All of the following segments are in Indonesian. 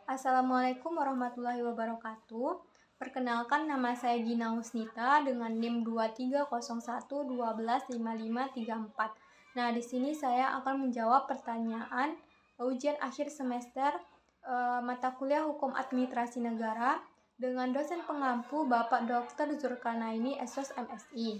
Assalamualaikum warahmatullahi wabarakatuh. Perkenalkan, nama saya Gina Husnita dengan NIM 2301125534. Nah, di sini saya akan menjawab pertanyaan ujian akhir semester mata kuliah Hukum Administrasi Negara dengan dosen pengampu Bapak Dr. Zulkarnaini SOS MSI.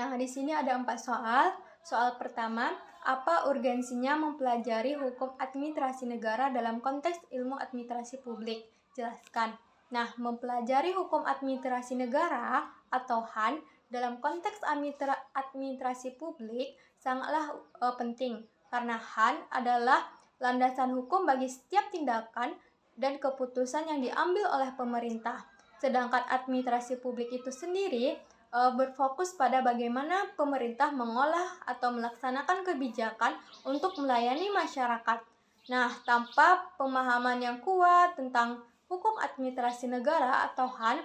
Nah, di sini ada 4 soal. Soal pertama, apa urgensinya mempelajari hukum administrasi negara dalam konteks ilmu administrasi publik? Jelaskan. Nah, mempelajari hukum administrasi negara atau HAN dalam konteks administrasi publik sangatlah penting, karena HAN adalah landasan hukum bagi setiap tindakan dan keputusan yang diambil oleh pemerintah. Sedangkan administrasi publik itu sendiri berfokus pada bagaimana pemerintah mengolah atau melaksanakan kebijakan untuk melayani masyarakat. Nah, tanpa pemahaman yang kuat tentang hukum administrasi negara atau HAN,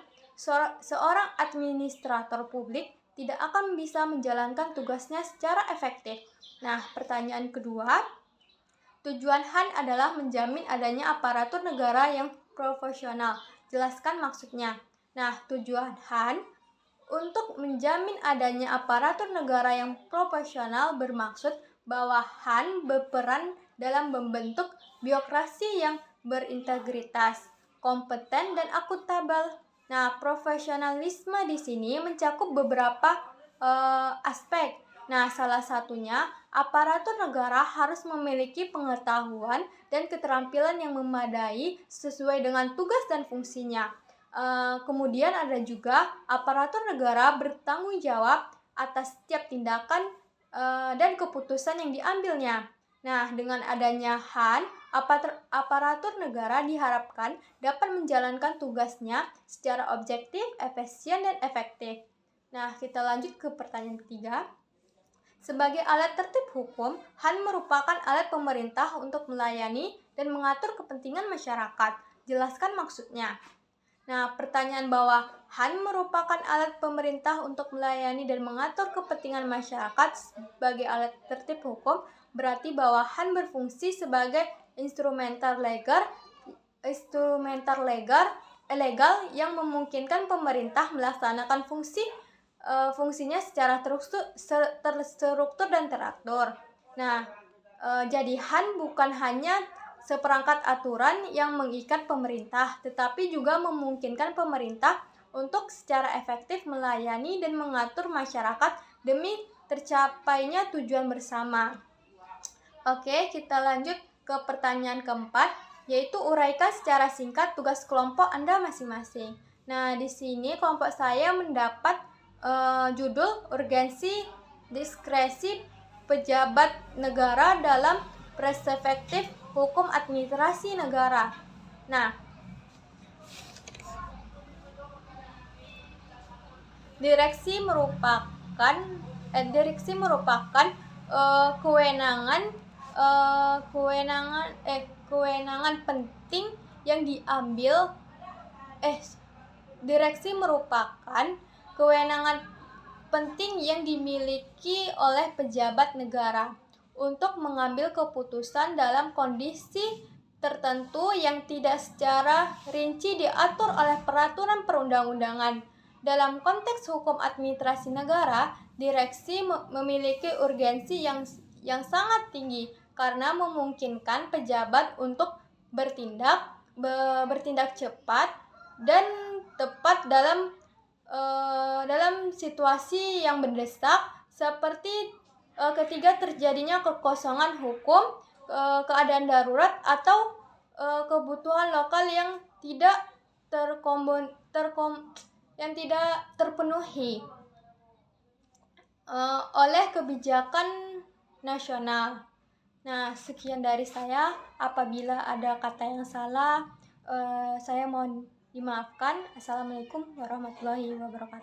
seorang administrator publik tidak akan bisa menjalankan tugasnya secara efektif. Nah, pertanyaan kedua, tujuan HAN adalah menjamin adanya aparatur negara yang profesional. Jelaskan maksudnya. Nah, tujuan HAN untuk menjamin adanya aparatur negara yang profesional bermaksud bahwa HAN berperan dalam membentuk birokrasi yang berintegritas, kompeten, dan akuntabel. Nah, profesionalisme di sini mencakup beberapa aspek. Nah, salah satunya aparatur negara harus memiliki pengetahuan dan keterampilan yang memadai sesuai dengan tugas dan fungsinya. Kemudian ada juga aparatur negara bertanggung jawab atas setiap tindakan dan keputusan yang diambilnya. Nah, dengan adanya HAN, aparatur negara diharapkan dapat menjalankan tugasnya secara objektif, efisien, dan efektif. Nah, kita lanjut ke pertanyaan ketiga. Sebagai alat tertib hukum, HAN merupakan alat pemerintah untuk melayani dan mengatur kepentingan masyarakat. Jelaskan maksudnya. Nah, pertanyaan bahwa HAN merupakan alat pemerintah untuk melayani dan mengatur kepentingan masyarakat sebagai alat tertib hukum berarti bahwa HAN berfungsi sebagai instrumenter legal yang memungkinkan pemerintah melaksanakan fungsinya secara terstruktur dan teratur. Nah, jadi HAN bukan hanya seperangkat aturan yang mengikat pemerintah, tetapi juga memungkinkan pemerintah untuk secara efektif melayani dan mengatur masyarakat demi tercapainya tujuan bersama. Oke, kita lanjut ke pertanyaan keempat, yaitu uraikan secara singkat tugas kelompok Anda masing-masing. Nah, di sini kelompok saya mendapat judul urgensi diskresi pejabat negara dalam perspektif hukum administrasi negara. Nah, direksi merupakan kewenangan penting yang diambil direksi merupakan kewenangan penting yang dimiliki oleh pejabat negara untuk mengambil keputusan dalam kondisi tertentu yang tidak secara rinci diatur oleh peraturan perundang-undangan. Dalam konteks hukum administrasi negara, direksi memiliki urgensi yang sangat tinggi karena memungkinkan pejabat untuk bertindak cepat dan tepat dalam situasi yang mendesak seperti ketika terjadinya kekosongan hukum, keadaan darurat, atau kebutuhan lokal yang tidak terpenuhi oleh kebijakan nasional. Nah, sekian dari saya. Apabila ada kata yang salah, saya mohon dimaafkan. Assalamualaikum warahmatullahi wabarakatuh.